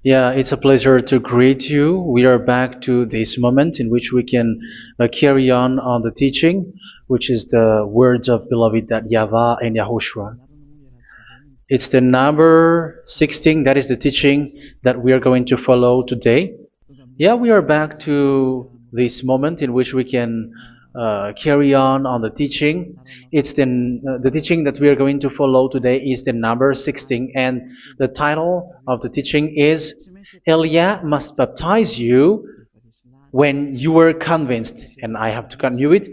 Yeah, it's a pleasure to greet you. We are back to this moment in which we can carry on the teaching, which is the words of beloved that YAHVAH and YAHOSHUA. It's the number 16, that is the teaching that we are going to follow today. Yeah, we are back to this moment in which we can carry on the teaching. It's the teaching that we are going to follow today is the number 16, and the title of the teaching is Elia must baptize you when you are convinced, and I have to continue it,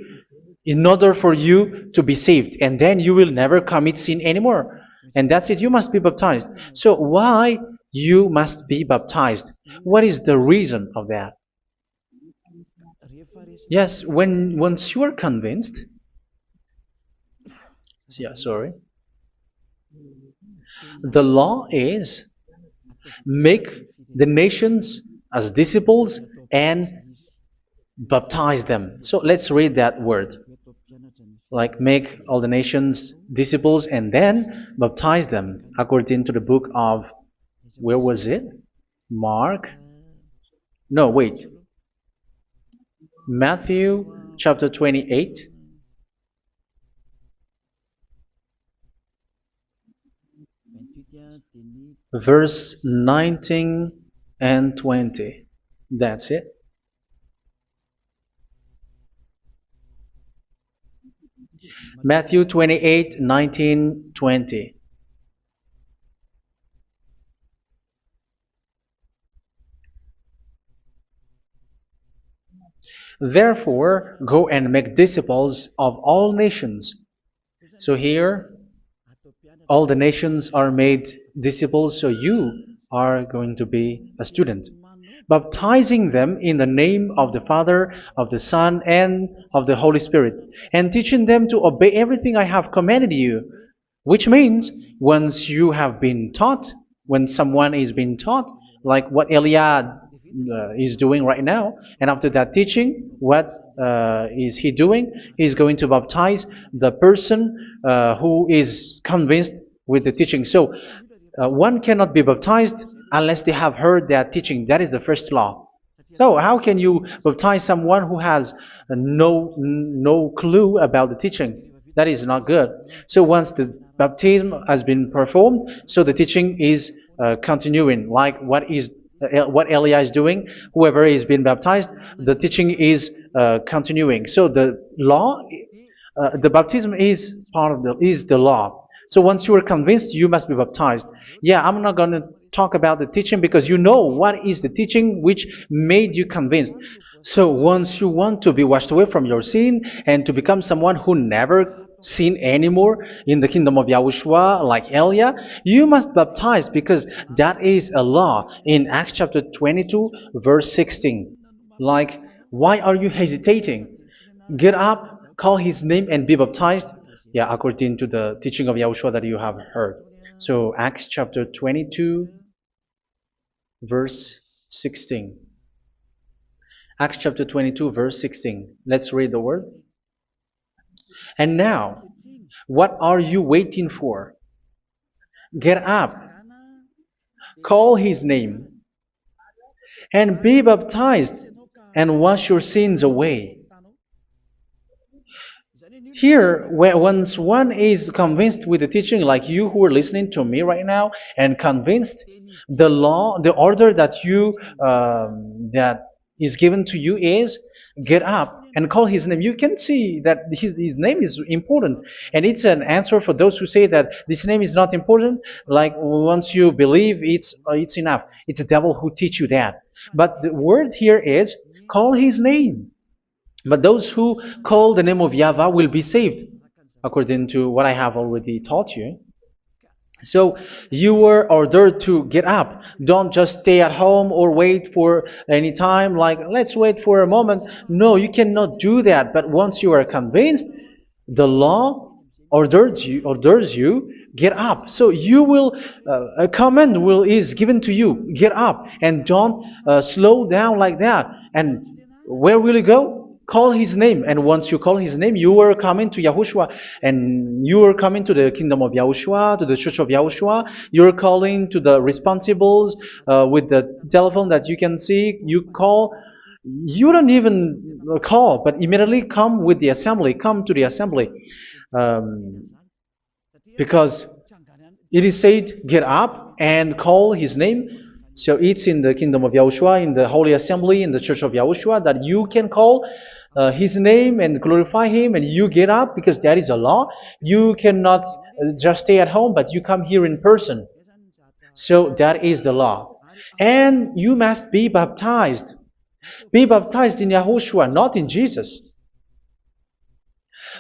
in order for you to be saved, and then you will never commit sin anymore. And that's it, you must be baptized. So why you must be baptized? What is the reason of that? Yes, when once you are convinced, yeah, sorry, the law is make the nations as disciples and baptize them. So let's read that word. Like make all the nations disciples and then baptize them according to the book of, where was it? Mark? No, wait. Matthew chapter 28. Verse 19 and 20. That's it. Matthew 28, 19, 20. Therefore, go and make disciples of all nations. So here, all the nations are made disciples, so you are going to be a student. Baptizing them in the name of the Father, of the Son, and of the Holy Spirit, and teaching them to obey everything I have commanded you. Which means, once you have been taught, when someone is being taught, like what Elia is doing right now, and after that teaching, what is he doing? He's going to baptize the person who is convinced with the teaching. So one cannot be baptized unless they have heard that teaching. That is the first law. So how can you baptize someone who has no clue about the teaching? That is not good. So once the baptism has been performed, so the teaching is continuing, like what Elia is doing. Whoever is being baptized, the teaching is continuing. So the law, the baptism is part of the law. So once you are convinced, you must be baptized. Yeah, I'm not going to talk about the teaching because you know what is the teaching which made you convinced. So once you want to be washed away from your sin and to become someone who never sin anymore in the kingdom of Yahushua, like Elia, you must baptize because that is a law in Acts chapter 22, verse 16. Like, why are you hesitating? Get up, call his name, and be baptized. Yeah, according to the teaching of Yahushua that you have heard. So Acts chapter 22, verse 16. Acts chapter 22, verse 16. Let's read the word. And now, what are you waiting for? Get up, call his name, and be baptized, and wash your sins away. Here, once one is convinced with the teaching, like you who are listening to me right now, and convinced, the law, the order that that is given to you is get up and call his name. You can see that his name is important, and it's an answer for those who say that this name is not important. Like once you believe, it's enough. It's the devil who teach you that. But the word here is call his name. But those who call the name of YAHVAH will be saved, according to what I have already taught you. So you were ordered to get up. Don't just stay at home or wait for any time, like let's wait for a moment. No, you cannot do that. But once you are convinced, the law orders you get up. So you will a command is given to you, get up, and don't slow down like that. And where will you go? call his name. And once you call his name, you are coming to Yahushua. And you are coming to the kingdom of Yahushua, to the church of Yahushua. You're calling to the responsibles with the telephone that you can see. You call. You don't even call, but immediately come with the assembly. Come to the assembly. Um, because it is said, get up and call his name. So it's in the kingdom of Yahushua, in the holy assembly, in the church of Yahushua, that you can call his name and glorify him, and you get up because that is a law. You cannot just stay at home, but you come here in person. So that is the law. And you must be baptized. Be baptized in Yahushua, not in Jesus.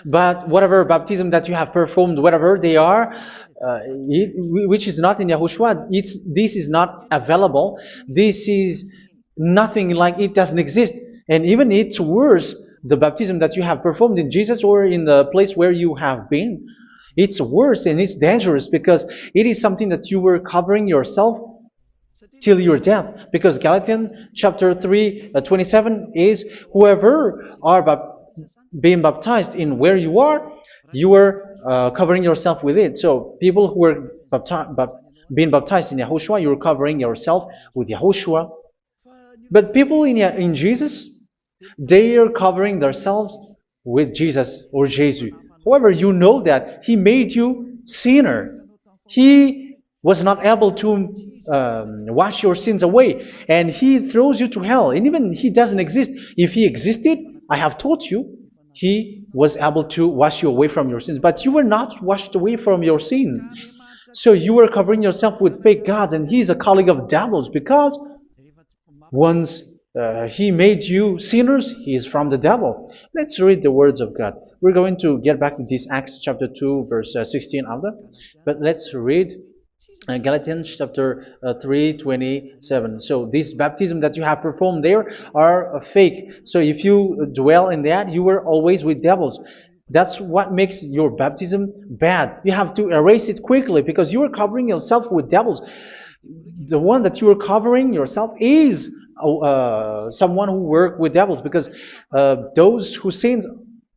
But whatever baptism that you have performed, whatever they are, which is not in Yahushua, this is not available. This is nothing, like it doesn't exist. And even it's worse, the baptism that you have performed in Jesus or in the place where you have been. It's worse and it's dangerous because it is something that you were covering yourself till your death. Because Galatians chapter 3, 27 is, whoever are being baptized in where you are covering yourself with it. So people who were being baptized in Yahushua, you're covering yourself with Yahushua. But people in Jesus, they are covering themselves with Jesus or Jesus. However, you know that he made you sinner. He was not able to wash your sins away, and he throws you to hell. And even he doesn't exist. If he existed, I have told you, he was able to wash you away from your sins. But you were not washed away from your sins. So you were covering yourself with fake gods, and he's a colleague of devils, because once he made you sinners, he is from the devil. Let's read the words of God. We're going to get back to this Acts chapter 2, verse 16 after. But let's read Galatians chapter 3:27. So this baptism that you have performed there are fake. So if you dwell in that, you were always with devils. That's what makes your baptism bad. You have to erase it quickly because you are covering yourself with devils. The one that you are covering yourself is someone who worked with devils, because those who sins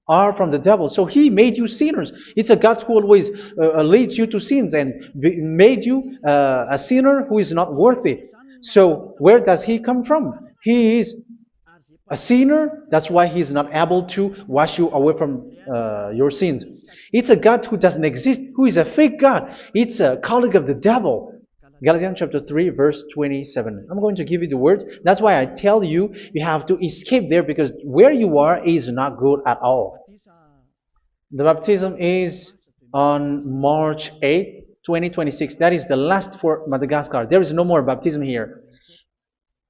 are from the devil. So he made you sinners. It's a God who always leads you to sins and made you a sinner who is not worthy. So where does he come from? He is a sinner. That's why he is not able to wash you away from your sins. It's a God who doesn't exist, who is a fake God. It's a colleague of the devil. Galatians chapter 3, verse 27. I'm going to give you the words. That's why I tell you, you have to escape there, because where you are is not good at all. The baptism is on March 8, 2026. That is the last for Madagascar. There is no more baptism here.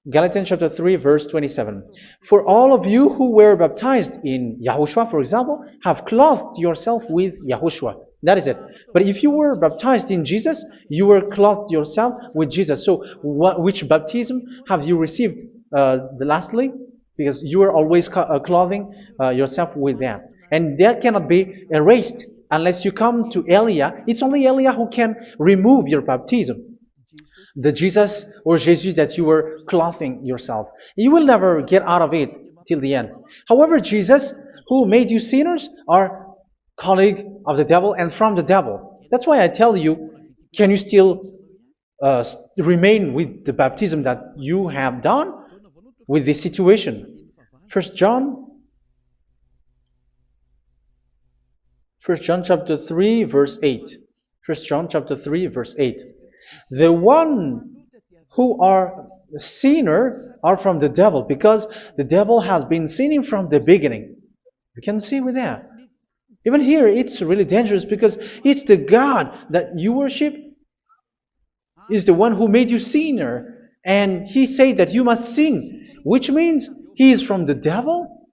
Galatians chapter 3, verse 27. For all of you who were baptized in Yahushua, for example, have clothed yourself with Yahushua. That is it. But if you were baptized in Jesus, you were clothed yourself with Jesus. So which baptism have you received lastly? Because you are always clothing yourself with that. And that cannot be erased unless you come to Elia. It's only Elia who can remove your baptism. The Jesus or Jesus that you were clothing yourself. You will never get out of it till the end. However, Jesus, who made you sinners, are colleague of the devil and from the devil. That's why I tell you, can you still remain with the baptism that you have done with this situation? First John chapter 3, verse 8. First John chapter 3, verse 8. The one who are sinners are from the devil, because the devil has been sinning from the beginning. You can see with that. Even here, it's really dangerous, because it's the God that you worship is the one who made you sinner. And he said that you must sin, which means he is from the devil.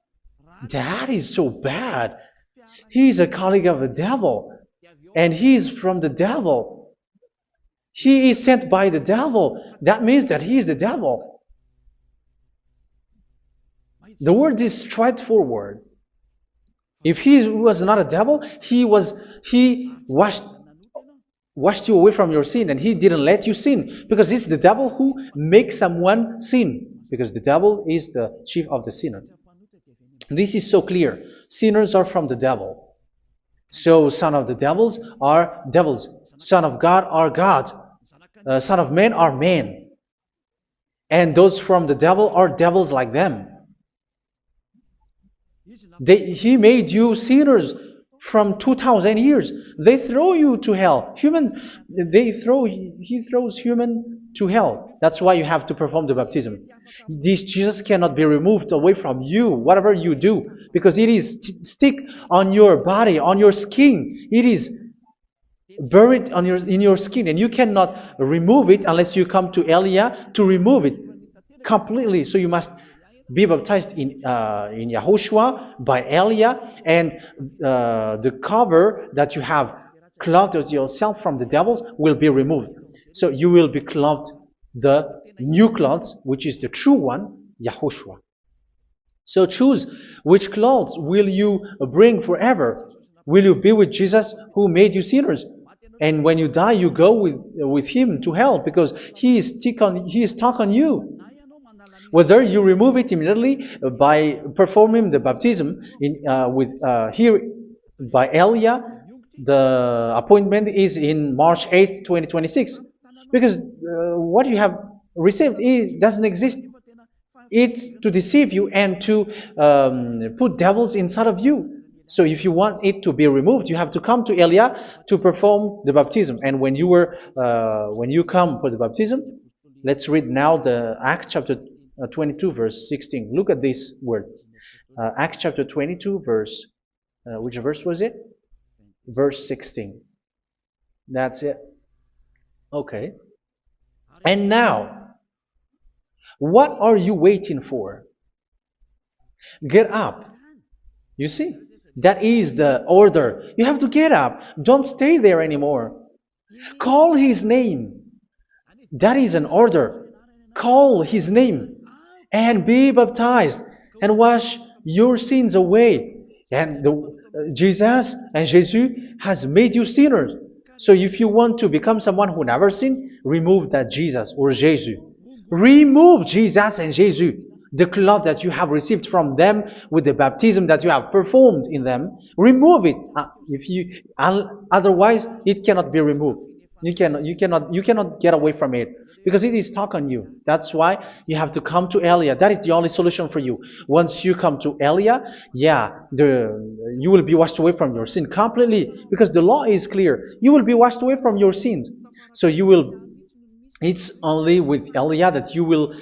That is so bad. He is a colleague of the devil. And he is from the devil. He is sent by the devil. That means that he is the devil. The word is straightforward. If he was not a devil, he washed you away from your sin, and he didn't let you sin, because it's the devil who makes someone sin, because the devil is the chief of the sinner. This is so clear. Sinners are from the devil. So son of the devils are devils. Son of God are God. Son of men are men. And those from the devil are devils like them. He made you sinners from 2000 years. They throw you to hell. He throws human to hell. That's why you have to perform the baptism. This Jesus cannot be removed away from you, whatever you do, because it is stick on your body, on your skin. It is buried in your skin, and you cannot remove it unless you come to Elia to remove it completely. So you must be baptized in Yahushua by Elia, and the cover that you have clothed yourself from the devils will be removed. So you will be clothed the new clothes, which is the true one, Yahushua. So choose which clothes will you bring forever. Will you be with Jesus who made you sinners? And when you die, you go with him to hell because he is stuck on you. Whether you remove it immediately by performing the baptism here by Elia, the appointment is in March 8, 2026. Because what you have received doesn't exist. It's to deceive you and to put devils inside of you. So if you want it to be removed, you have to come to Elia to perform the baptism. And when you come for the baptism, let's read now the Acts chapter 22 verse 16. Look at this word. Acts chapter 22 verse, which verse was it? Verse 16. That's it. Okay. And now, what are you waiting for? Get up. You see, that is the order. You have to get up. Don't stay there anymore. Call his name. That is an order. Call his name and be baptized and wash your sins away. And Jesus has made you sinners. So if you want to become someone who never sinned, remove that Jesus or Jesus. Remove Jesus and Jesus, the cloth that you have received from them with the baptism that you have performed in them. Remove it. Otherwise, it cannot be removed. You cannot get away from it because it is stuck on you. That's why you have to come to Elia. That is the only solution for you. Once you come to Elia, you will be washed away from your sin completely because the law is clear. You will be washed away from your sins. So it's only with Elia that you will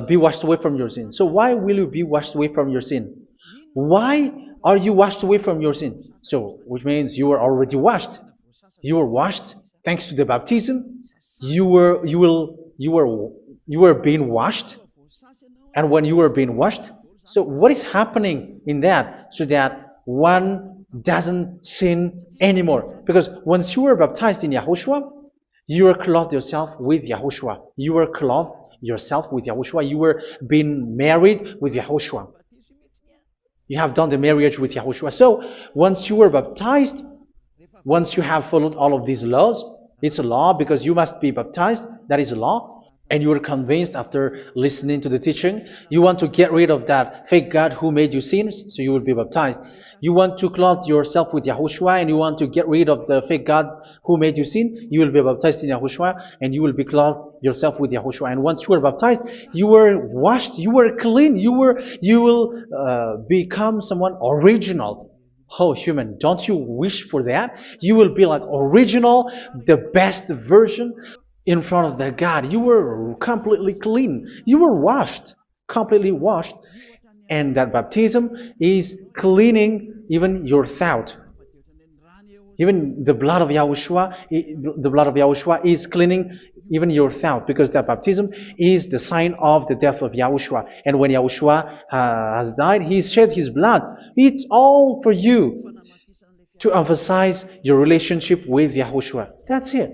be washed away from your sin. So why will you be washed away from your sin? Why are you washed away from your sin? So, which means you were already washed. You were washed thanks to the baptism. You were being washed, and when you were being washed, so what is happening in that? So that one doesn't sin anymore. Because once you were baptized in Yahushua, you were clothed yourself with Yahushua. You were clothed yourself with Yahushua. You were being married with Yahushua. You have done the marriage with Yahushua. So once you were baptized, once you have followed all of these laws, it's a law because you must be baptized. That is a law. And you are convinced after listening to the teaching, you want to get rid of that fake God who made you sinners, so you will be baptized. You want to clothe yourself with Yahushua and you want to get rid of the fake God who made you sin, you will be baptized in Yahushua and you will be clothed yourself with Yahushua. And once you are baptized, you were washed, you were clean, you will become someone original. Oh, human, don't you wish for that? You will be like original, the best version in front of the God. You were completely clean. You were washed, completely washed. And that baptism is cleaning even your thought. Even the blood of Yahushua is cleaning even your thought, because that baptism is the sign of the death of Yahushua. And when Yahushua has died, he shed his blood. It's all for you to emphasize your relationship with Yahushua. That's it.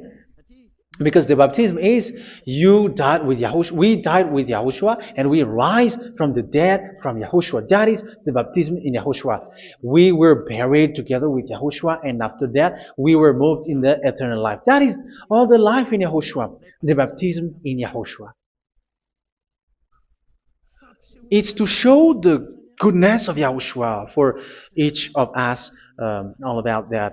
Because the baptism is you died with Yahushua, we died with Yahushua, and we rise from the dead from Yahushua. That is the baptism in Yahushua. We were buried together with Yahushua, and after that we were moved in the eternal life. That is all the life in Yahushua, the baptism in Yahushua. It's to show goodness of Yahushua for each of us, all about that.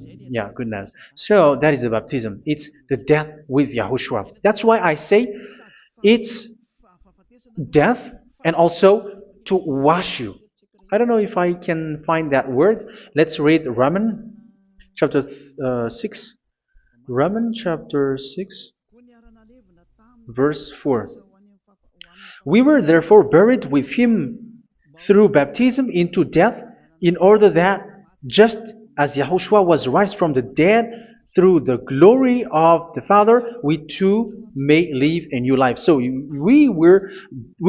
Yeah, goodness. So that is the baptism. It's the death with Yahushua. That's why I say it's death and also to wash you. I don't know if I can find that word. Let's read Romans chapter 6. Romans chapter 6, verse 4. We were therefore buried with him through baptism into death, in order that, just as Yahushua was raised from the dead through the glory of the Father, we too may live a new life. So we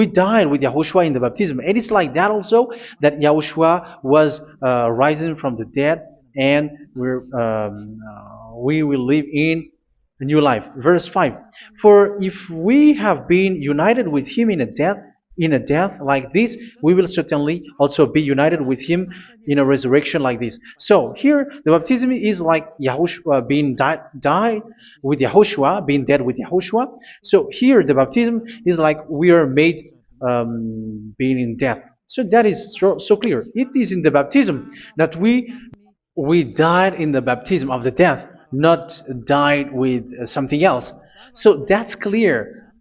died with Yahushua in the baptism, and it's like that also that Yahushua was rising from the dead, and we will live in a new life. Verse 5. For if we have been united with him in a death like this, we will certainly also be united with him in a resurrection like this. So here the baptism is like Yahushua being died with Yahushua, being dead with Yahushua. So here the baptism is like we are made being in death. So that is so clear. It is in the baptism that we died in the baptism of the death, not died with something else. So that's clear.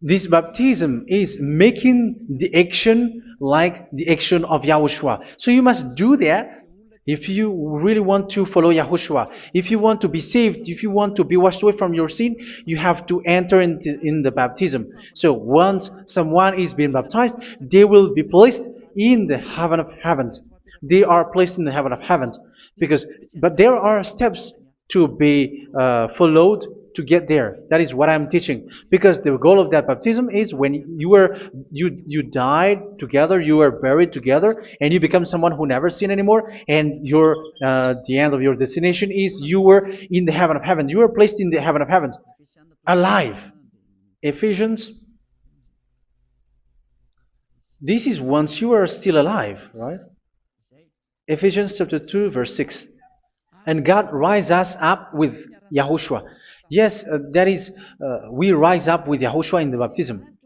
This baptism is making the action like the action of Yahushua. So you must do that if you really want to follow Yahushua. If you want to be saved, if you want to be washed away from your sin, you have to enter in the baptism. So once someone is being baptized, they will be placed in the heaven of heavens. They are placed in the heaven of heavens but there are steps to be followed to get there. That is what I'm teaching. Because the goal of that baptism is when you died together, you were buried together, and you become someone who never sin anymore. And the end of your destination is you were in the heaven of heaven. You were placed in the heaven of heavens, alive. Ephesians. This is once you are still alive, right? Ephesians chapter 2, verse 6. And God rise us up with Yahushua. Yes, that is, we rise up with Yahushua in the baptism.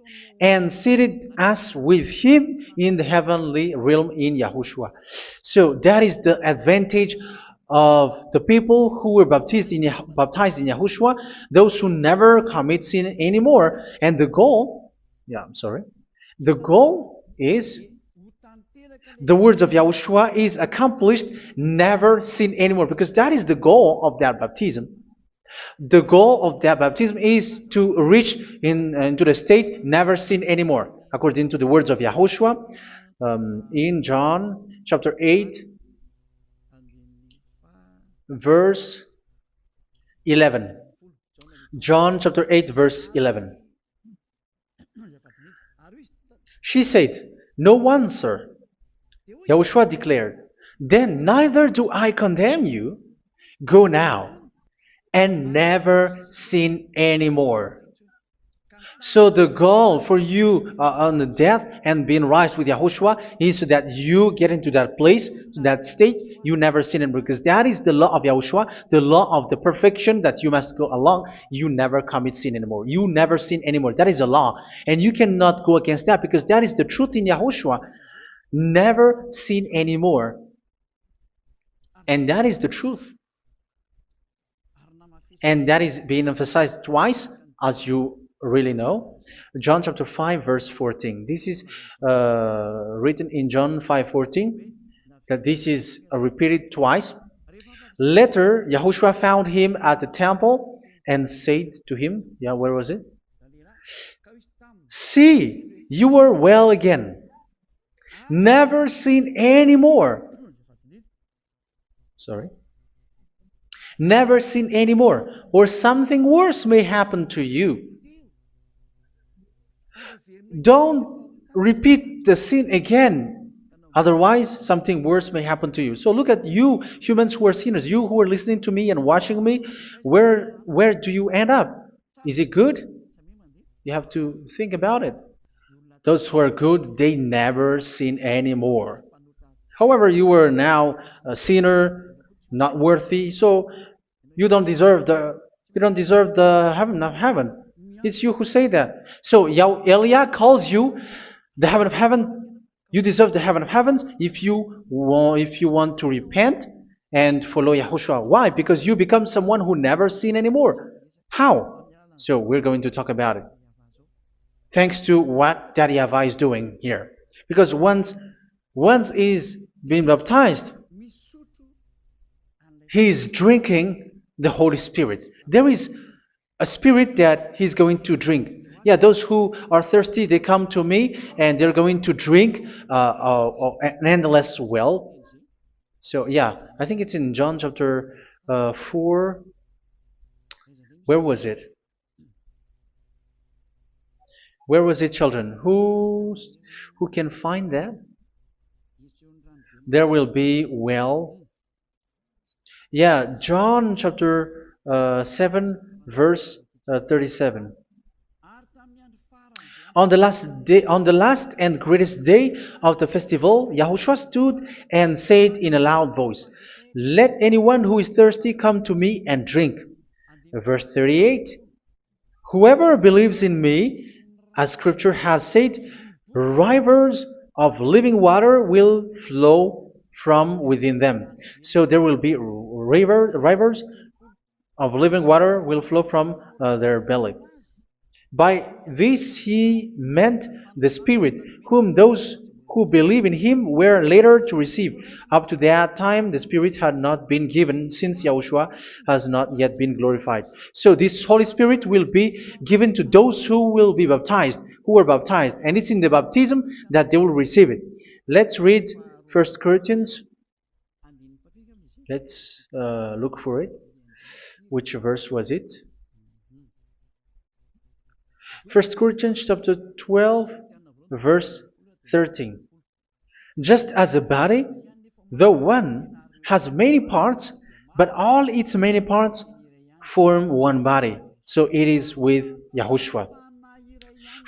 And seated us with him in the heavenly realm in Yahushua. So that is the advantage of the people who were baptized in Yahushua, those who never commit sin anymore. And the goal is the words of Yahushua is accomplished, never sin anymore, because that is the goal of that baptism. The goal of that baptism is to reach into the state never sin anymore, according to the words of Yahushua in John chapter 8, verse 11. John chapter 8, verse 11. She said, "No one, sir." Yahushua declared, "Then neither do I condemn you. Go now and never sin anymore." So the goal for you on the death and being raised with Yahushua is so that you get into that place, to that state, you never sin anymore. Because that is the law of Yahushua, the law of the perfection that you must go along. You never commit sin anymore. You never sin anymore. That is a law. And you cannot go against that because that is the truth in Yahushua. Never sin anymore. And that is the truth. And that is being emphasized twice, as you really know. John chapter 5, verse 14. This is written in John 5:14. That this is repeated twice. Later, Yahushua found him at the temple and said to him, where was it? "See, you are well again. Never sin anymore." Sorry. Never sin anymore, or something worse may happen to you. Don't repeat the sin again. Otherwise, something worse may happen to you. So look at you, humans who are sinners, you who are listening to me and watching me. Where do you end up? Is it good? You have to think about it. Those who are good, they never sin anymore. However, you are now a sinner, not worthy, so you don't deserve the heaven of heaven. It's you who say that. So Eliah calls you the heaven of heaven. You deserve the heaven of heavens if you want to repent and follow Yahushua. Why? Because you become someone who never sin anymore. How? So we're going to talk about it. Thanks to what Daddy YAHVAH is doing here. Because once he's been baptized, he is drinking the Holy Spirit. There is a spirit that he's going to drink. Yeah, those who are thirsty, they come to me and they're going to drink an endless well. So yeah, I think it's in John chapter 4. Where was it? Where was it, children? Who can find that? There will be well. Yeah, John chapter 7, verse 37. On the last and greatest day of the festival, Yahushua stood and said in a loud voice, "Let anyone who is thirsty come to me and drink." Verse 38. "Whoever believes in me, as Scripture has said, rivers of living water will flow from within them." So there will be rivers of living water will flow from their belly. By this he meant the Spirit, whom those who believe in him were later to receive. Up to that time, the Spirit had not been given, since Yahushua has not yet been glorified. So this Holy Spirit will be given to those who will be baptized, who were baptized, and it's in the baptism that they will receive it. Let's read 1 Corinthians. Let's look for it. Which verse was it? 1 Corinthians chapter 12, verse 13. "Just as a body, though one, has many parts, but all its many parts form one body, so it is with Yahushua.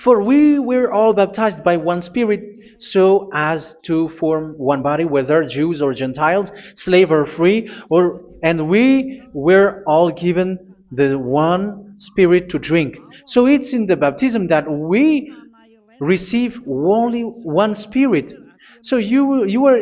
For we were all baptized by one Spirit, so as to form one body, whether Jews or Gentiles, slave or free, and we were all given the one Spirit to drink." So it's in the baptism that we receive only one Spirit. So you were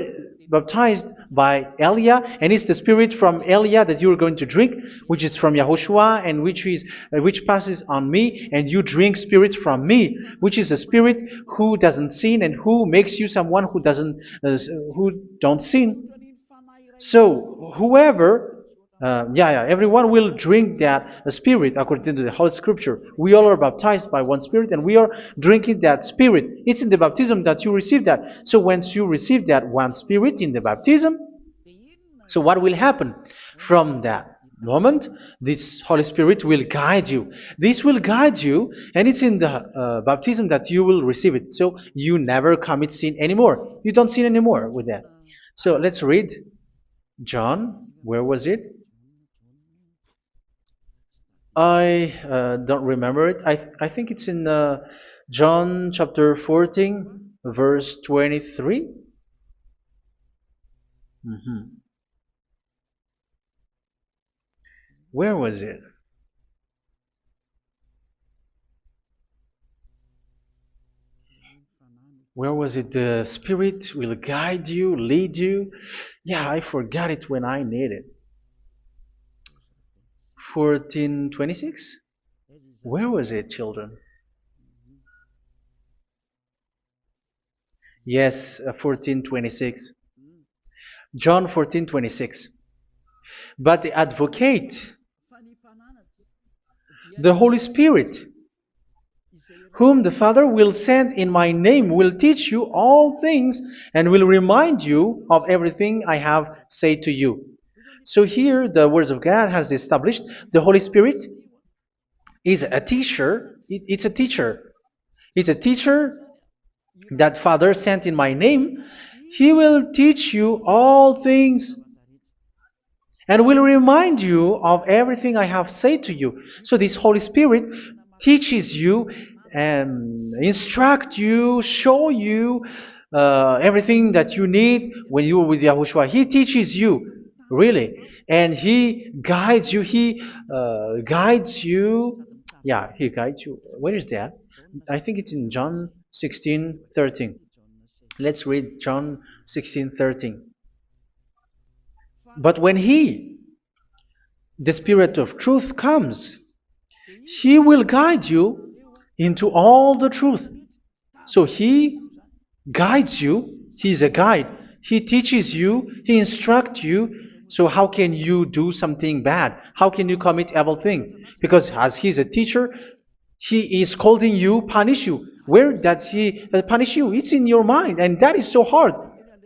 baptized by Elia, and it's the Spirit from Elia that you are going to drink, which is from Yahushua, and which passes on me, and you drink Spirit from me, which is a Spirit who doesn't sin and who makes you someone who don't sin. So whoever everyone will drink that Spirit according to the Holy Scripture. We all are baptized by one Spirit, and we are drinking that Spirit. It's in the baptism that you receive that. So once you receive that one Spirit in the baptism, so what will happen? From that moment, this Holy Spirit will guide you. This will guide you, and it's in the baptism that you will receive it. So you never commit sin anymore. You don't sin anymore with that. So let's read John. Where was it? I don't remember it. I think it's in John chapter 14, verse 23. Where was it? Where was it? The Spirit will guide you, lead you. Yeah, I forgot it when I need it. 14:26? Where was it, children? Yes, 14:26. John 14:26. "But the Advocate, the Holy Spirit, whom the Father will send in my name, will teach you all things and will remind you of everything I have said to you." So here the words of God has established the Holy Spirit is a teacher. It's a teacher. It's a teacher that Father sent in my name. He will teach you all things and will remind you of everything I have said to you. So this Holy Spirit teaches you and instruct you, show you everything that you need when you are with Yahushua. He teaches you, really, and He guides you. He guides you. Yeah, He guides you. Where is that? I think it's in John 16:13. Let's read John 16:13. But when He, the Spirit of truth, comes, He will guide you into all the truth. So He guides you. He's a guide. He teaches you. He instructs you. So how can you do something bad? How can you commit evil thing? Because as He's a teacher, He is scolding you, punish you. Where does He punish you? It's in your mind, and that is so hard.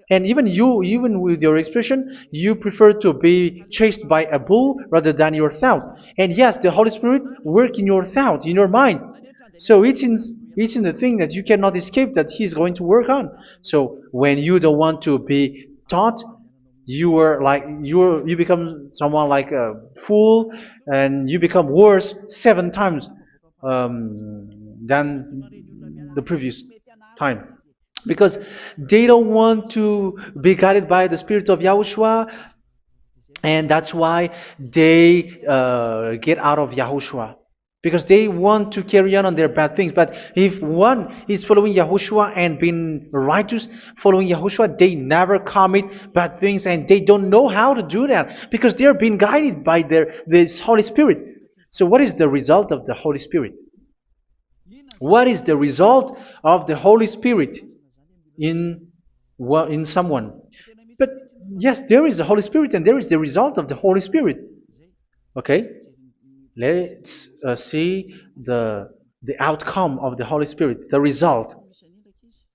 And even you, even with your expression, you prefer to be chased by a bull rather than your thought. And yes, the Holy Spirit work in your thought, in your mind. So it's in the thing that you cannot escape that He's going to work on. So when you don't want to be taught, you become someone like a fool, and you become worse 7 times than the previous time, because they don't want to be guided by the Spirit of Yahushua, and that's why they get out of Yahushua, because they want to carry on their bad things. But if one is following Yahushua and being righteous, following Yahushua, they never commit bad things, and they don't know how to do that because they're being guided by this Holy Spirit. So what is the result of the Holy Spirit? What is the result of the Holy Spirit in in someone? But yes, there is the Holy Spirit, and there is the result of the Holy Spirit. Okay, let's see the outcome of the Holy Spirit, the result.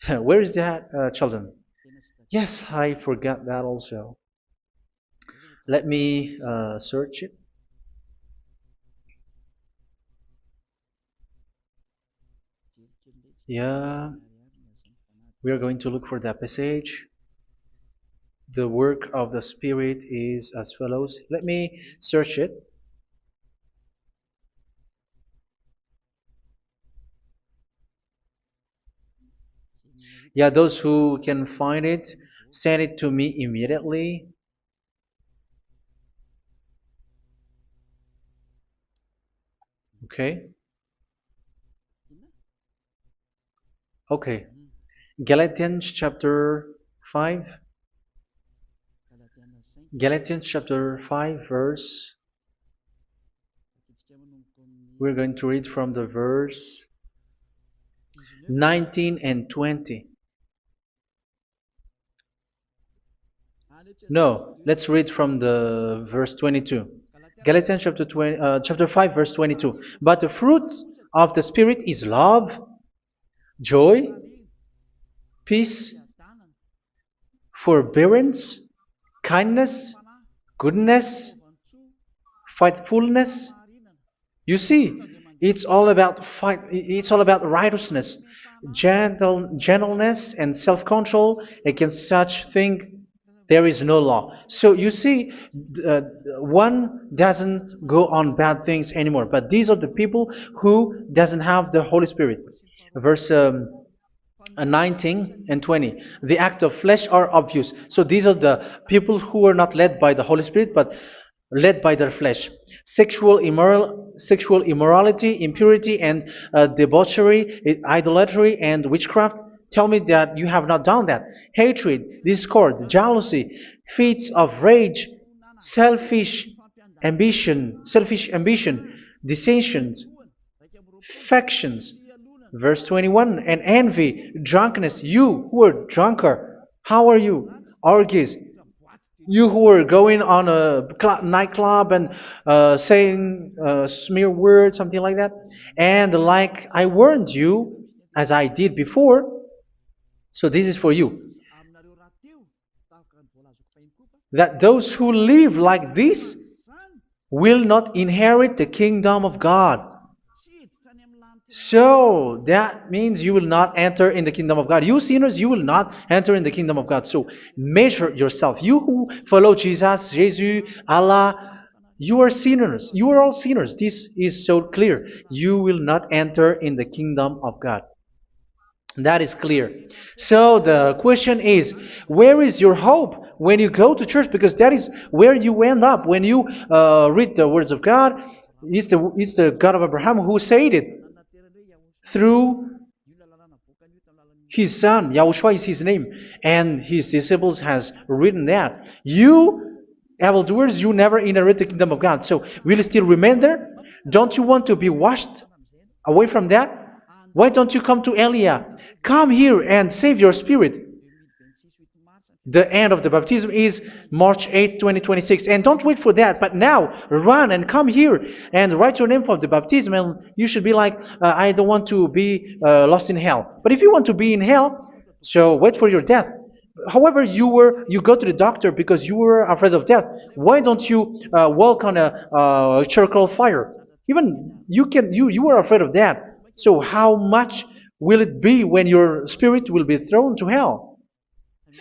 Where is that, children? Yes, I forgot that also. Let me search it. Yeah, we are going to look for that passage. The work of the Spirit is as follows. Let me search it. Yeah, those who can find it, send it to me immediately. Okay. Okay. Galatians chapter 5. Galatians chapter 5 verse. We're going to read from the verse 19 and 20. No, let's read from the verse 22. Galatians chapter 5 verse 22. But the fruit of the Spirit is love, joy, peace, forbearance, kindness, goodness, faithfulness. You see, it's all about righteousness, gentleness, and self-control. Against such thing there is no law. So you see, uh, one doesn't go on bad things anymore. But these are the people who doesn't have the Holy Spirit. Verse 19 and 20. The act of flesh are obvious. So these are the people who are not led by the Holy Spirit, but led by their flesh. Sexual immorality, impurity, and debauchery, idolatry, and witchcraft. Tell me that you have not done that. Hatred, discord, jealousy, fits of rage, selfish ambition, dissensions, factions. Verse 21, and envy, drunkenness. You who are drunkard, how are you? Orgies. You who are going on a nightclub and saying smear words, something like that. And like I warned you, as I did before, so this is for you, that those who live like this will not inherit the kingdom of God. So that means you will not enter in the kingdom of God. You sinners, you will not enter in the kingdom of God. So measure yourself. You who follow Jesus, Allah, you are sinners. You are all sinners. This is so clear. You will not enter in the kingdom of God. That is clear. So the question is, where is your hope when you go to church? Because that is where you end up when you read the words of God. It's the God of Abraham who said it through His son, Yahushua is his name, and his disciples has written that. You, evildoers, you never inherit the kingdom of God. So will you still remain there? Don't you want to be washed away from that? Why don't you come to Elia? Come here and save your spirit. The end of the baptism is March 8, 2026. And don't wait for that, but now run and come here and write your name for the baptism. And you should be like, I don't want to be lost in hell. But if you want to be in hell, so wait for your death. However, you go to the doctor because you were afraid of death. Why don't you walk on a charcoal fire? Even you were afraid of that. So how much will it be when your spirit will be thrown to hell?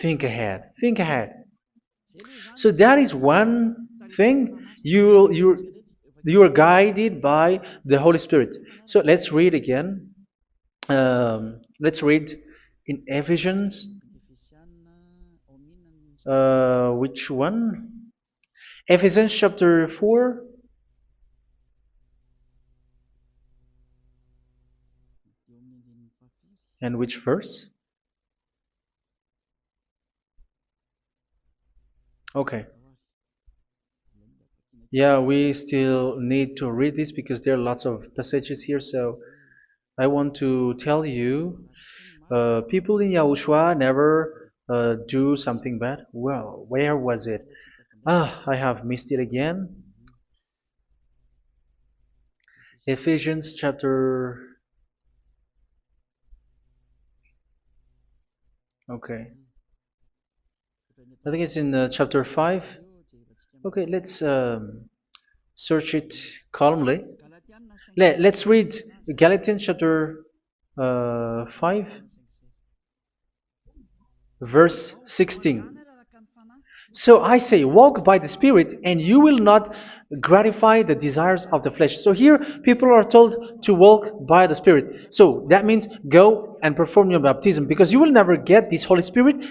Think ahead. Think ahead. So that is one thing. You are guided by the Holy Spirit. So let's read again. Let's read in Ephesians. Which one? Ephesians chapter 4. And which verse? Okay. Yeah, we still need to read this because there are lots of passages here. So I want to tell you, people in Yahushua never do something bad. Well, where was it? I have missed it again. Ephesians chapter. Okay. I think it's in chapter 5. Okay, let's search it calmly. Let's read Galatians chapter 5, verse 16. So I say, walk by the Spirit, and you will not gratify the desires of the flesh. So here, people are told to walk by the Spirit. So that means go and perform your baptism, because you will never get this Holy Spirit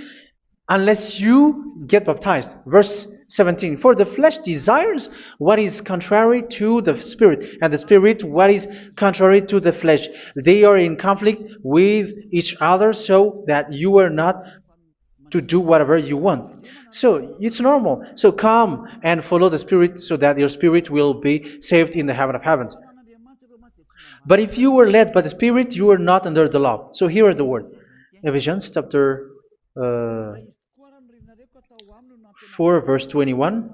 unless you get baptized. Verse 17. For the flesh desires what is contrary to the Spirit, and the Spirit what is contrary to the flesh. They are in conflict with each other, so that you are not to do whatever you want. So it's normal. So come and follow the Spirit so that your spirit will be saved in the heaven of heavens. But if you were led by the Spirit, you are not under the law. So here is the word. Ephesians chapter 4 verse 21.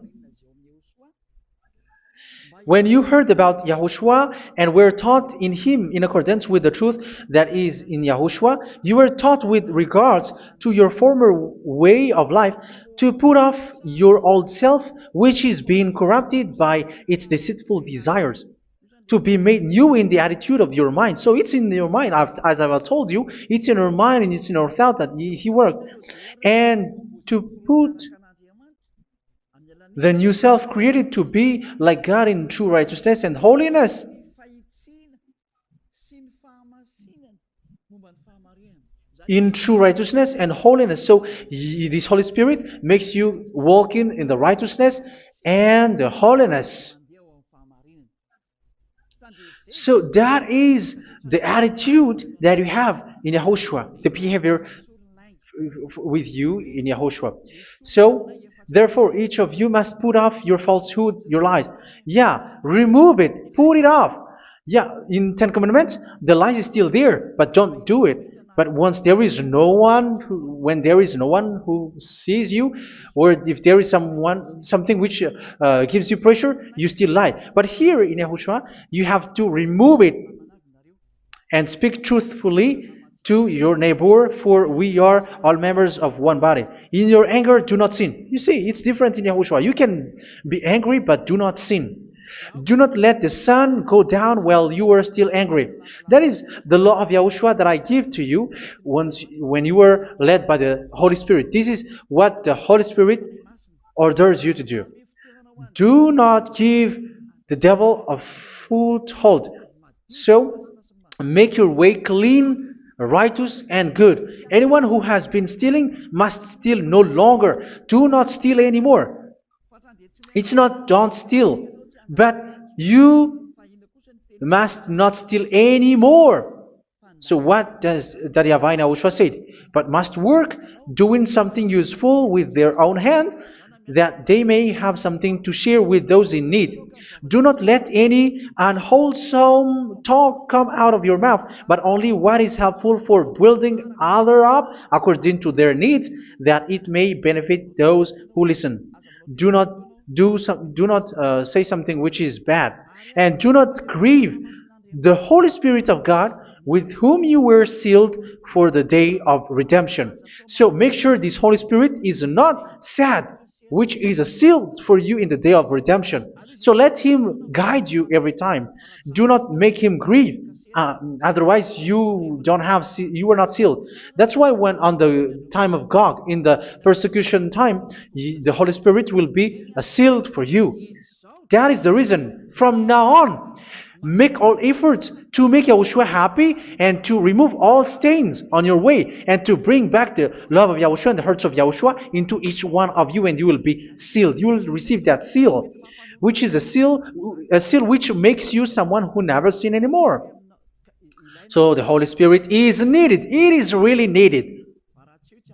When you heard about Yahushua and were taught in him in accordance with the truth that is in Yahushua, you were taught with regards to your former way of life to put off your old self, which is being corrupted by its deceitful desires, to be made new in the attitude of your mind. So it's in your mind, as I've told you, it's in your mind and it's in your thought that he worked. And to put the new self created to be like God in true righteousness and holiness. In true righteousness and holiness. So this Holy Spirit makes you walking in the righteousness and the holiness. So that is the attitude that you have in Yahushua, the behavior with you in Yahushua. So therefore, each of you must put off your falsehood, your lies. Yeah, remove it, put it off. Yeah, in Ten Commandments, the lie is still there, but don't do it. But once there is no one, when there is no one who sees you, or if there is something which gives you pressure, you still lie. But here in Yahushua, you have to remove it and speak truthfully to your neighbor, for we are all members of one body. In your anger, do not sin. You see, it's different in Yahushua. You can be angry, but do not sin. Do not let the sun go down while you are still angry. That is the law of Yahushua that I give to you when you were led by the Holy Spirit. This is what the Holy Spirit orders you to do. Do not give the devil a foothold. So, make your way clean, righteous, and good. Anyone who has been stealing must steal no longer. Do not steal anymore. It's not don't steal, but you must not steal anymore. So what does the YAHVAH YAHOSHUA say? But must work doing something useful with their own hand, that they may have something to share with those in need. Do not let any unwholesome talk come out of your mouth, but only what is helpful for building other up according to their needs, that it may benefit those who listen. Do not do not say something which is bad, and do not grieve the Holy Spirit of God, with whom you were sealed for the day of redemption. So make sure this Holy Spirit is not sad, which is a seal for you in the day of redemption. So let Him guide you every time. Do not make Him grieve. Otherwise, you are not sealed. That's why when on the time of God, in the persecution time, the Holy Spirit will be a sealed for you. That is the reason. From now on, make all efforts to make Yahushua happy and to remove all stains on your way and to bring back the love of Yahushua and the hearts of Yahushua into each one of you, and you will be sealed. You will receive that seal, which is a seal which makes you someone who never sin anymore. So the Holy Spirit is needed. It is really needed.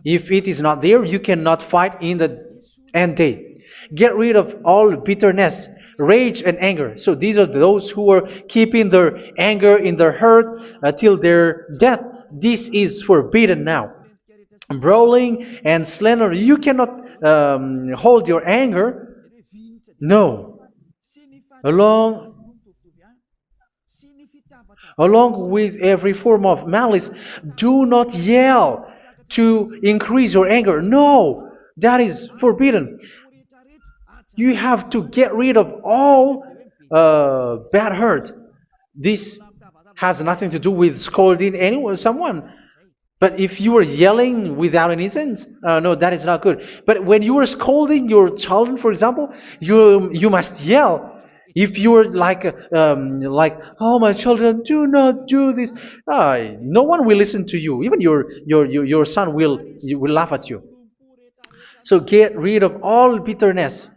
If it is not there, you cannot fight in the end day. Get rid of all bitterness, rage, and anger. So these are those who are keeping their anger in their heart till their death. This is forbidden now. Brawling and slander. You cannot hold your anger. No. Along Along with every form of malice, do not yell to increase your anger. No, that is forbidden. You have to get rid of all bad hurt. This has nothing to do with scolding anyone, someone. But if you are yelling without any sense, no, that is not good. But when you are scolding your children, for example, you must yell. If you are like, oh my children, do not do this, no one will listen to you. Even your son will laugh at you. So get rid of all bitterness.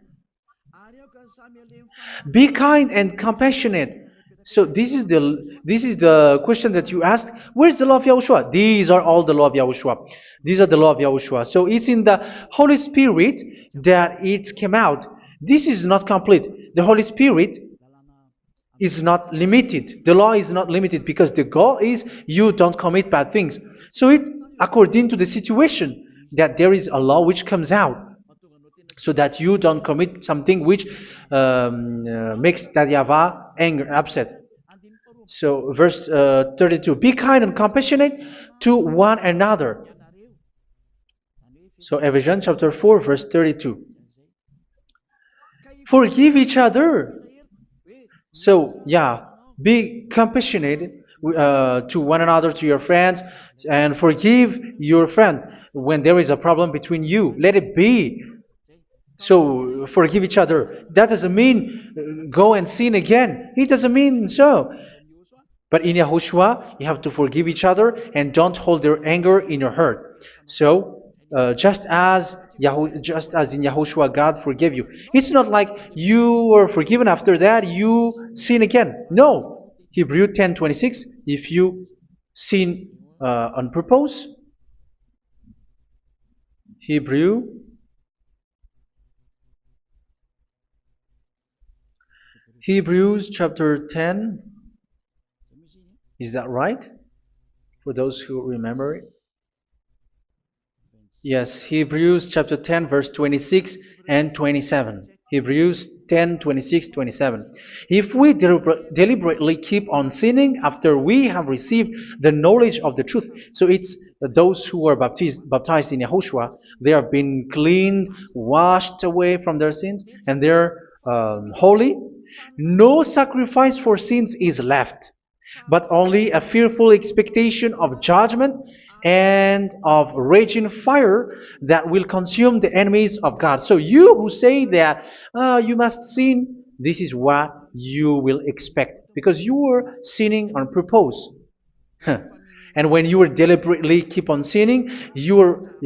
Be kind and compassionate. So this is the question that you asked. Where's the law of Yahushua? These are all the law of Yahushua. These are the law of Yahushua. So it's in the Holy Spirit that it came out. This is not complete. The Holy Spirit is not limited. The law is not limited because the goal is you don't commit bad things. So it according to the situation that there is a law which comes out, so that you don't commit something which makes that YAHVAH anger, upset. So verse 32, be kind and compassionate to one another. So Ephesians chapter 4 verse 32. Forgive each other. So yeah, be compassionate to one another, to your friends, and forgive your friend when there is a problem between you. Let it be. So forgive each other. That doesn't mean go and sin again. It doesn't mean so. But in Yahushua, you have to forgive each other and don't hold their anger in your heart. So just as in Yahushua, God forgave you. It's not like you were forgiven after that you sin again. No. Hebrew 10:26. If you sin on purpose, Hebrews chapter 10. Is that right? For those who remember it? Yes, Hebrews chapter 10 verse 26 and 27. Hebrews 10, 26, 27. If we deliberately keep on sinning after we have received the knowledge of the truth, so it's those who are baptized in Yahushua, they have been cleaned, washed away from their sins, and they're holy. No sacrifice for sins is left, but only a fearful expectation of judgment and of raging fire that will consume the enemies of God. So you who say that you must sin, this is what you will expect, because you were sinning on purpose. And when you deliberately keep on sinning, you are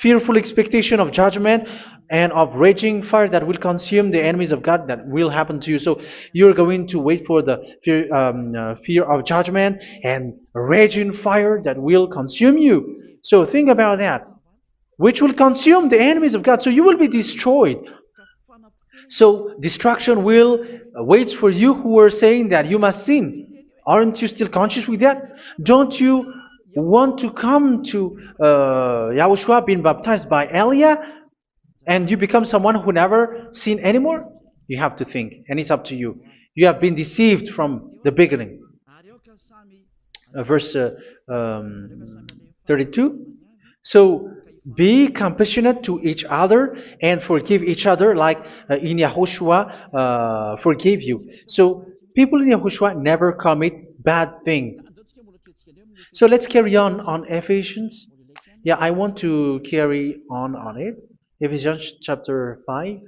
fearful expectation of judgment and of raging fire that will consume the enemies of God that will happen to you. So you're going to wait for the fear of judgment and raging fire that will consume you. So think about that, which will consume the enemies of God. So you will be destroyed. So destruction will wait for you who are saying that you must sin. Aren't you still conscious with that? Don't you want to come to Yahushua being baptized by Elia and you become someone who never sin anymore? You have to think, and it's up to you. You have been deceived from the beginning. Verse 32. So be compassionate to each other and forgive each other like in Yahushua forgave you. So people in Yahushua never commit bad thing. So let's carry on Ephesians. Yeah, I want to carry on it. Ephesians chapter 5.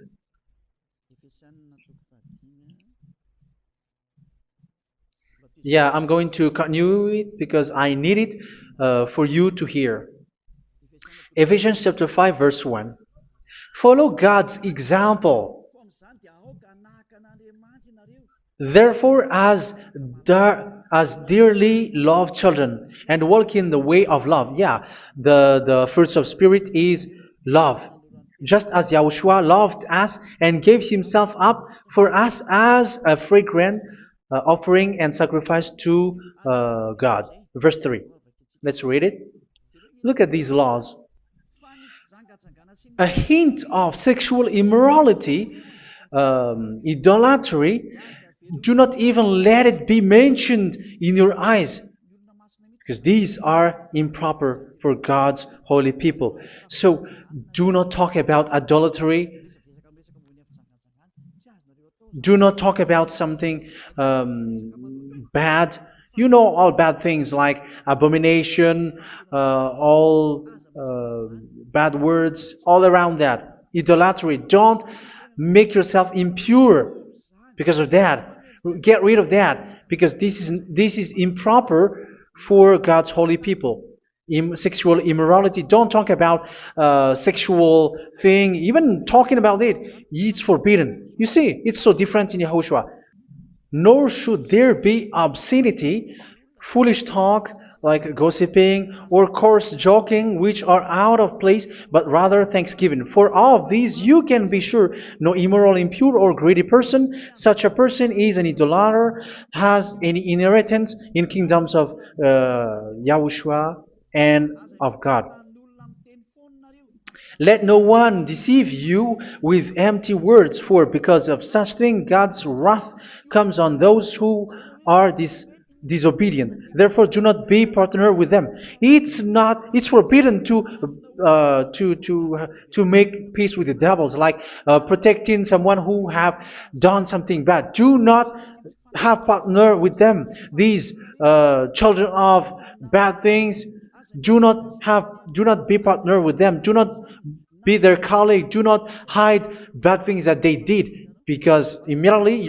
Yeah, I'm going to continue it because I need it for you to hear. Ephesians chapter 5 verse 1. Follow God's example. Therefore, as dearly loved children, and walk in the way of love. Yeah, the fruits of spirit is love. Just as Yahushua loved us and gave himself up for us as a fragrant offering and sacrifice to God. Verse 3. Let's read it. Look at these laws. A hint of sexual immorality, idolatry, do not even let it be mentioned in your eyes, because these are improper for God's holy people. So do not talk about idolatry. Do not talk about something bad. You know all bad things like abomination, all bad words, all around that. Idolatry. Don't make yourself impure because of that. Get rid of that because this is improper for God's holy people. Sexual immorality. Don't talk about sexual thing. Even talking about it, it's forbidden. You see, it's so different in Yahushua. Nor should there be obscenity, foolish talk, like gossiping or coarse joking, which are out of place, but rather thanksgiving. For all of these you can be sure, no immoral, impure, or greedy person, such a person is an idolater, has any inheritance in kingdoms of Yahushua and of God. Let no one deceive you with empty words, for because of such thing God's wrath comes on those who are disobedient. Therefore, do not be partner with them. It's forbidden to make peace with the devils, like protecting someone who have done something bad. Do not have partner with them. These children of bad things, do not be partner with them. Do not be their colleague. Do not hide bad things that they did, because immediately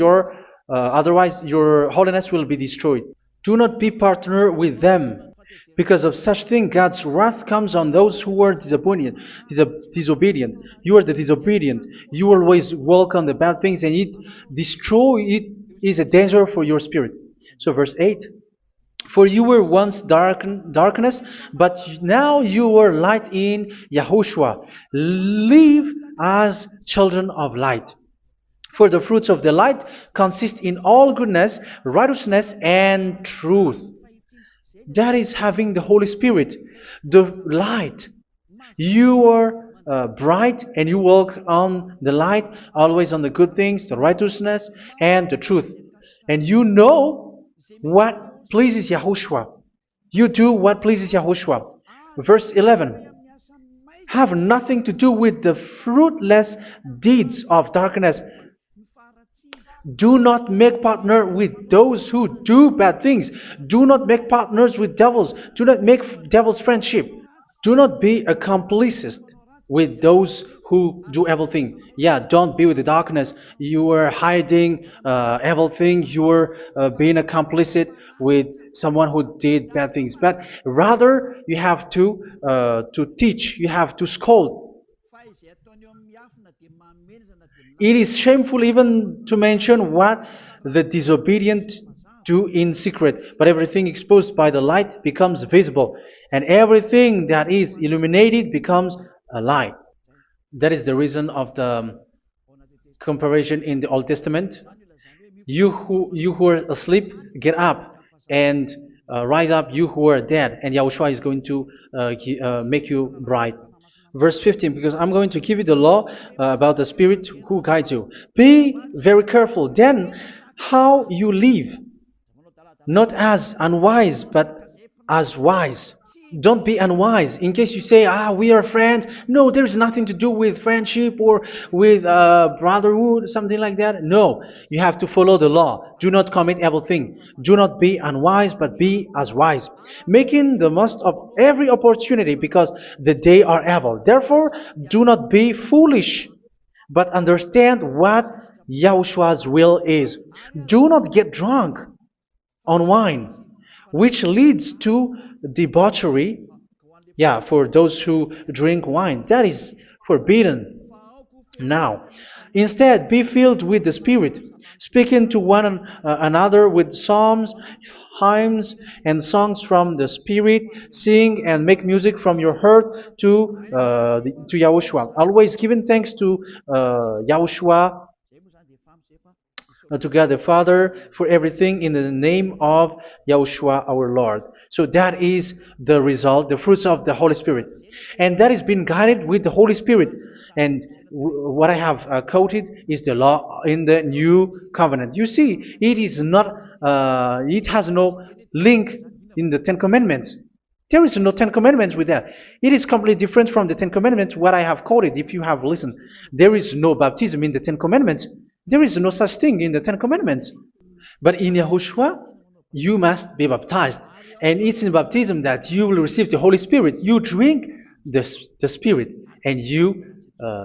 otherwise your holiness will be destroyed. Do not be partner with them. Because of such thing, God's wrath comes on those who are disobedient. You are the disobedient. You always walk on the bad things, and it is a danger for your spirit. So verse 8. For you were once darkness, but now you are light in Yahushua. Live as children of light. For the fruits of the light consist in all goodness, righteousness, and truth. That is having the Holy Spirit, the light. You are bright and you walk on the light, always on the good things, the righteousness, and the truth. And you know what pleases Yahushua. You do what pleases Yahushua. Verse 11. Have nothing to do with the fruitless deeds of darkness. Do not make partner with those who do bad things. Do not make partners with devils. Do not make devils friendship. Do not be a complicit with those who do evil thing. Yeah, don't be with the darkness. You are hiding evil thing. You are being a complicit with someone who did bad things, but rather you have to teach, you have to scold. It is shameful even to mention what the disobedient do in secret, but everything exposed by the light becomes visible, and everything that is illuminated becomes a light. That is the reason of the comparison in the Old Testament. You who are asleep, get up and rise up, you who are dead, and Yahushua is going to make you bright. Verse 15, because I'm going to give you the law about the Spirit who guides you. Be very careful then how you live, not as unwise, but as wise. Don't be unwise. In case you say, we are friends. No, there's nothing to do with friendship or with brotherhood, something like that. No, you have to follow the law. Do not commit evil thing. Do not be unwise, but be as wise, making the most of every opportunity, because the day are evil. Therefore, do not be foolish, but understand what Yahushua's will is. Do not get drunk on wine, which leads to debauchery. Yeah, for those who drink wine, that is forbidden now. Instead, be filled with the Spirit, speaking to one another with psalms, hymns, and songs from the Spirit. Sing and make music from your heart to Yahushua. Always giving thanks to Yahushua, to God the Father, for everything in the name of Yahushua our Lord. So that is the result, the fruits of the Holy Spirit. And that is being guided with the Holy Spirit. And what I have quoted is the law in the new covenant. You see, it is not, it has no link in the Ten Commandments. There is no Ten Commandments with that. It is completely different from the Ten Commandments, what I have quoted, if you have listened. There is no baptism in the Ten Commandments. There is no such thing in the Ten Commandments. But in Yahushua, you must be baptized. And it's in baptism that you will receive the Holy Spirit. You drink the Spirit, and you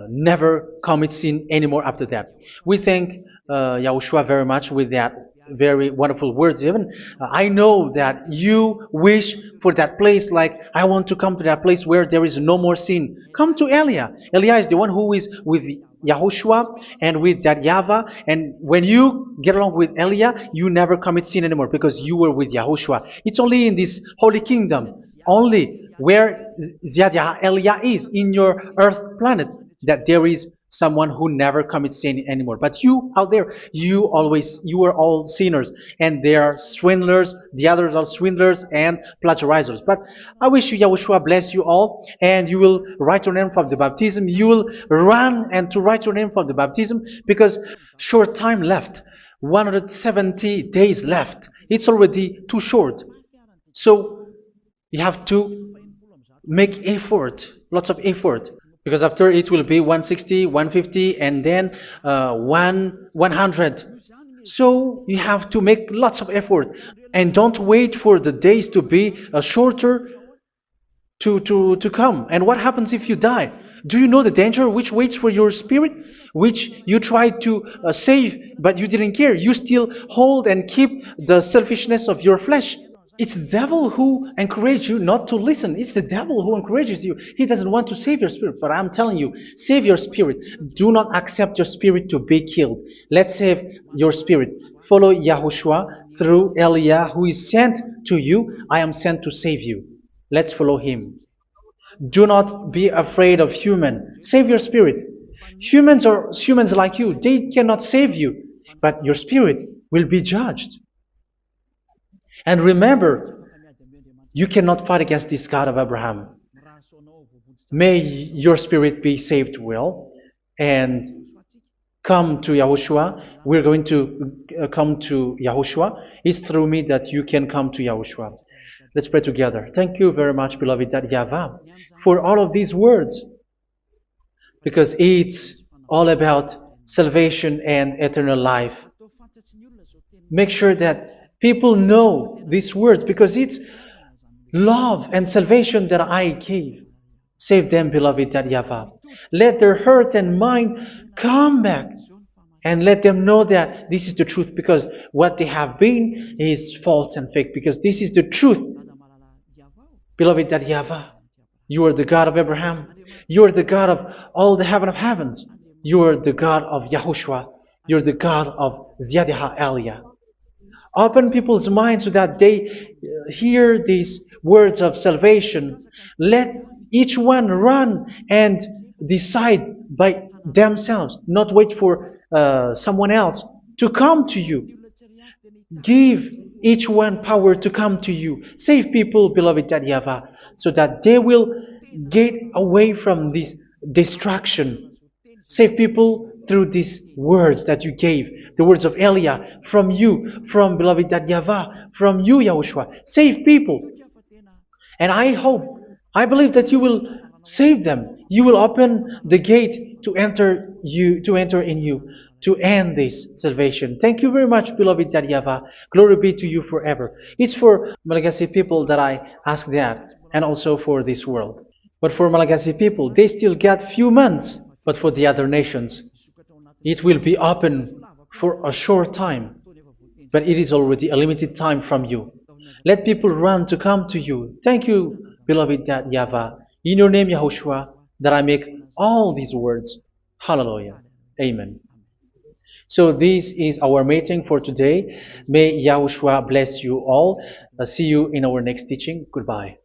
never commit sin anymore after that. We thank Yahushua very much with that very wonderful words. Even I know that you wish for that place, like, I want to come to that place where there is no more sin. Come to Elia. Elia is the one who is with Yahushua and with that YAHVAH. And when you get along with Elia, you never commit sin anymore, because you were with Yahushua. It's only in this holy kingdom, only where Ziad Elia is, in your earth planet, that there is someone who never commits sin anymore. But you out there, you are all sinners, and they are swindlers. The others are swindlers and plagiarizers. But I wish you, Yahushua, bless you all, and you will write your name for the baptism. You will run and to write your name for the baptism, because short time left, 170 days left. It's already too short. So you have to make effort, lots of effort. Because after it will be 160, 150, and then 100. So you have to make lots of effort. And don't wait for the days to be shorter to come. And what happens if you die? Do you know the danger which waits for your spirit? Which you tried to save, but you didn't care. You still hold and keep the selfishness of your flesh. It's the devil who encourages you not to listen. It's the devil who encourages you. He doesn't want to save your spirit. But I'm telling you, save your spirit. Do not accept your spirit to be killed. Let's save your spirit. Follow Yahushua through Elia, who is sent to you. I am sent to save you. Let's follow him. Do not be afraid of human. Save your spirit. Humans are humans like you. They cannot save you. But your spirit will be judged. And remember, you cannot fight against this God of Abraham. May your spirit be saved well and come to Yahushua. We're going to come to Yahushua. It's through me that you can come to Yahushua. Let's pray together. Thank you very much, beloved YAHVAH, for all of these words, because it's all about salvation and eternal life. Make sure that people know these words, because it's love and salvation that I gave. Save them, beloved YAHVAH. Let their heart and mind come back And let them know that this is the truth, because what they have been is false and fake, because this is the truth. Beloved, that YAHVAH, you are the God of Abraham. You are the God of all the heaven of heavens. You are the God of YAHOSHUA. You're the God of Ziyadiha Aliyah. Open people's minds so that they hear these words of salvation. Let each one run and decide by themselves, not wait for someone else to come to you. Give each one power to come to you. Save people, beloved YAHVAH, so that they will get away from this distraction. Save people through these words that you gave, the words of Elia, from you, from beloved YAHVAH, from you, Yahushua. Save people. And I believe that you will save them. You will open the gate to enter in you, to end this salvation. Thank you very much, beloved YAHVAH. Glory be to you forever. It's for Malagasy people that I ask that, and also for this world. But for Malagasy people, they still get few months. But for the other nations, it will be open for a short time. But it is already a limited time from you. Let people run to come to you. Thank you, beloved YAHVAH. In your name, Yahushua, that I make all these words. Hallelujah. Amen. So this is our meeting for today. May Yahushua bless you all. See you in our next teaching. Goodbye.